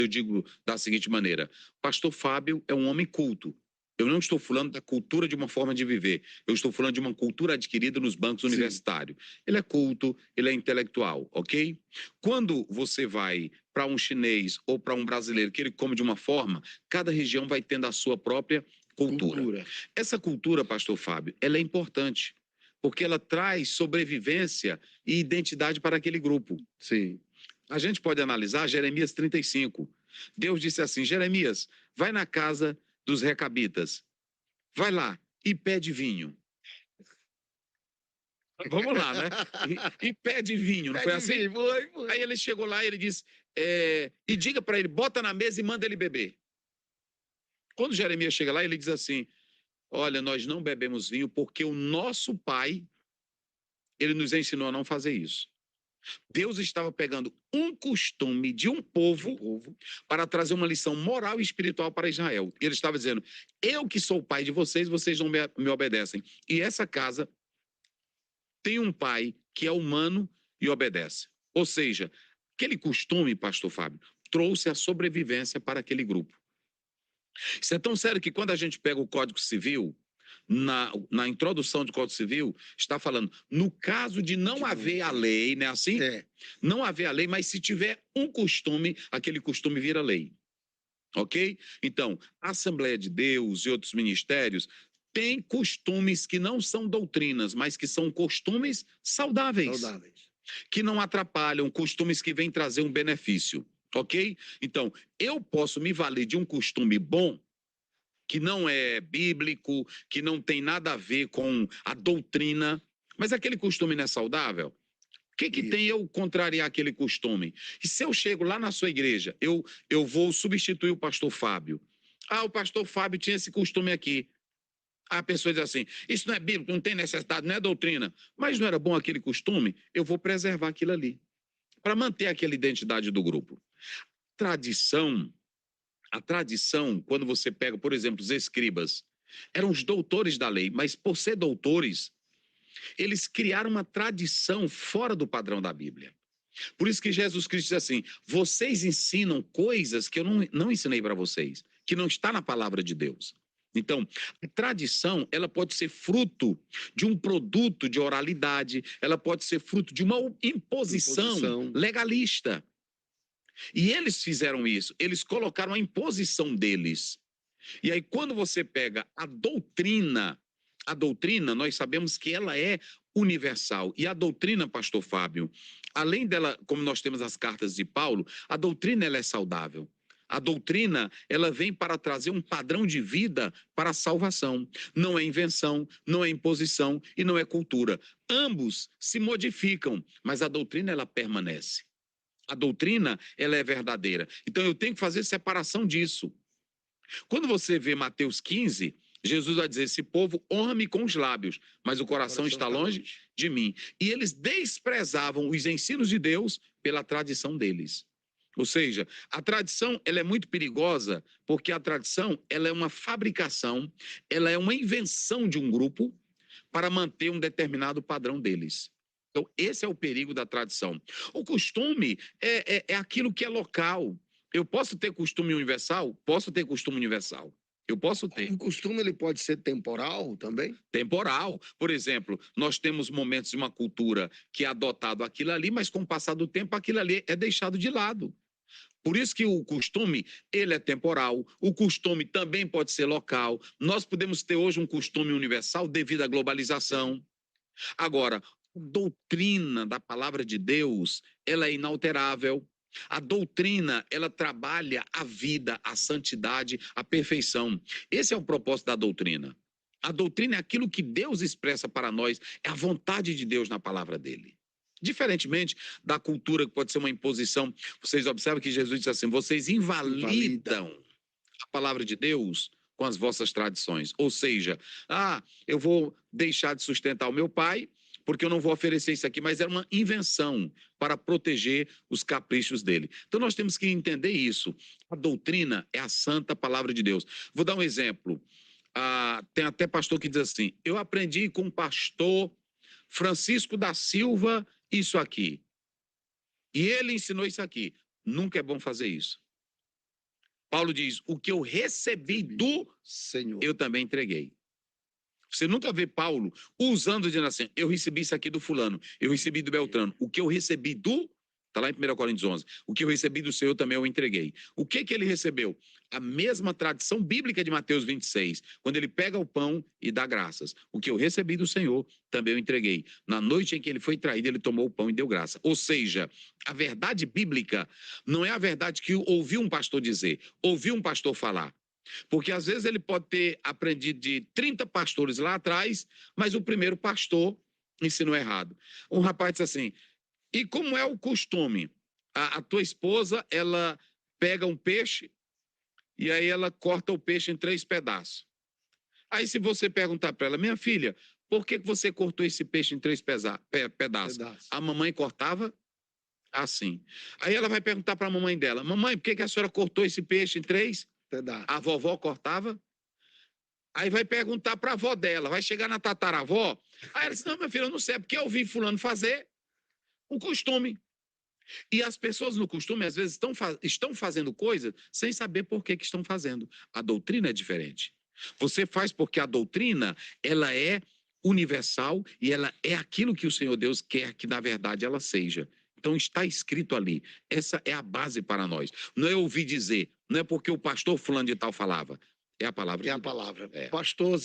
eu digo da seguinte maneira: Pastor Fábio é um homem culto. Eu não estou falando da cultura de uma forma de viver. Eu estou falando de uma cultura adquirida nos bancos universitários. Ele é culto, ele é intelectual, ok? Quando você vai para um chinês ou para um brasileiro que ele come de uma forma, cada região vai tendo a sua própria cultura. Essa cultura, Pastor Fábio, ela é importante, porque ela traz sobrevivência e identidade para aquele grupo. Sim. A gente pode analisar Jeremias 35. Deus disse assim: Jeremias, vai na casa dos recabitas, vai lá e pede vinho. Vamos lá, né? E pede vinho, não foi assim? Foi. Aí ele chegou lá e ele disse, e diga para ele, bota na mesa e manda ele beber. Quando Jeremias chega lá, ele diz assim: olha, nós não bebemos vinho porque o nosso pai, ele nos ensinou a não fazer isso. Deus estava pegando um costume de um povo para trazer uma lição moral e espiritual para Israel. Ele estava dizendo: eu que sou o pai de vocês, vocês não me obedecem. E essa casa tem um pai que é humano e obedece. Ou seja, aquele costume, pastor Fábio, trouxe a sobrevivência para aquele grupo. Isso é tão sério que quando a gente pega o Código Civil, na introdução do Código Civil, está falando, no caso de não haver a lei, não é assim? Não haver a lei, mas se tiver um costume, aquele costume vira lei. Ok? Então, a Assembleia de Deus e outros ministérios têm costumes que não são doutrinas, mas que são costumes saudáveis. Que não atrapalham, costumes que vêm trazer um benefício. Ok? Então, eu posso me valer de um costume bom, que não é bíblico, que não tem nada a ver com a doutrina, mas aquele costume não é saudável? O que tem eu contrariar aquele costume? E se eu chego lá na sua igreja, eu vou substituir o pastor Fábio. Ah, o pastor Fábio tinha esse costume aqui. A pessoa diz assim, isso não é bíblico, não tem necessidade, não é doutrina. Mas não era bom aquele costume? Eu vou preservar aquilo ali, para manter aquela identidade do grupo. A tradição, quando você pega, por exemplo, os escribas, eram os doutores da lei, mas por ser doutores, eles criaram uma tradição fora do padrão da Bíblia. Por isso que Jesus Cristo diz assim, vocês ensinam coisas que eu não ensinei para vocês, que não está na palavra de Deus. Então, a tradição, ela pode ser fruto de um produto de oralidade, ela pode ser fruto de uma imposição legalista. E eles fizeram isso, eles colocaram a imposição deles. E aí, quando você pega a doutrina, nós sabemos que ela é universal. E a doutrina, pastor Fábio, além dela, como nós temos as cartas de Paulo, a doutrina ela é saudável. A doutrina, ela vem para trazer um padrão de vida para a salvação. Não é invenção, não é imposição e não é cultura. Ambos se modificam, mas a doutrina, ela permanece. A doutrina, ela é verdadeira. Então, eu tenho que fazer separação disso. Quando você vê Mateus 15, Jesus vai dizer, esse povo honra-me com os lábios, mas o coração está longe de mim. E eles desprezavam os ensinos de Deus pela tradição deles. Ou seja, a tradição ela é muito perigosa, porque a tradição ela é uma fabricação, ela é uma invenção de um grupo para manter um determinado padrão deles. Então, esse é o perigo da tradição. O costume é aquilo que é local. Eu posso ter costume universal? Posso ter costume universal. Eu posso ter. O costume ele pode ser temporal também? Temporal. Por exemplo, nós temos momentos de uma cultura que é adotado aquilo ali, mas com o passar do tempo aquilo ali é deixado de lado. Por isso que o costume, ele é temporal, o costume também pode ser local. Nós podemos ter hoje um costume universal devido à globalização. Agora, a doutrina da palavra de Deus, ela é inalterável. A doutrina, ela trabalha a vida, a santidade, a perfeição. Esse é o propósito da doutrina. A doutrina é aquilo que Deus expressa para nós, é a vontade de Deus na palavra dele. Diferentemente da cultura que pode ser uma imposição, vocês observam que Jesus diz assim, vocês invalidam a palavra de Deus com as vossas tradições. Ou seja, eu vou deixar de sustentar o meu pai, porque eu não vou oferecer isso aqui, mas era uma invenção para proteger os caprichos dele. Então nós temos que entender isso. A doutrina é a santa palavra de Deus. Vou dar um exemplo. Tem até pastor que diz assim, eu aprendi com o pastor Francisco da Silva isso aqui. E ele ensinou isso aqui. Nunca é bom fazer isso. Paulo diz: o que eu recebi do, Senhor. eu também entreguei. Você nunca vê Paulo usando dizendo assim: eu recebi isso aqui do fulano, eu recebi do Beltrano. O que eu recebi do, está lá em 1 Coríntios 11, o que eu recebi do Senhor também eu entreguei. O que ele recebeu? A mesma tradição bíblica de Mateus 26, quando ele pega o pão e dá graças. O que eu recebi do Senhor também eu entreguei. Na noite em que ele foi traído, ele tomou o pão e deu graça. Ou seja, a verdade bíblica não é a verdade que ouviu um pastor dizer, ouviu um pastor falar. Porque às vezes ele pode ter aprendido de 30 pastores lá atrás, mas o primeiro pastor ensinou errado. Um rapaz disse assim: e como é o costume? A tua esposa, ela pega um peixe e aí ela corta o peixe em 3 pedaços. Aí se você perguntar para ela: minha filha, por que você cortou esse peixe em 3 pedaços? A mamãe cortava assim. Aí ela vai perguntar para a mamãe dela: mamãe, por que a senhora cortou esse peixe em 3? A vovó cortava. Aí vai perguntar para a avó dela, vai chegar na tataravó. Aí ela diz: não, minha filha, eu não sei, é porque eu vi fulano fazer um costume. E as pessoas no costume, às vezes, estão fazendo coisas sem saber por que estão fazendo. A doutrina é diferente. Você faz porque a doutrina, ela é universal e ela é aquilo que o Senhor Deus quer que, na verdade, ela seja. Então, está escrito ali. Essa é a base para nós. Não é ouvir dizer, não é porque o pastor fulano de tal falava. É a palavra de Deus. palavra. É. Pastor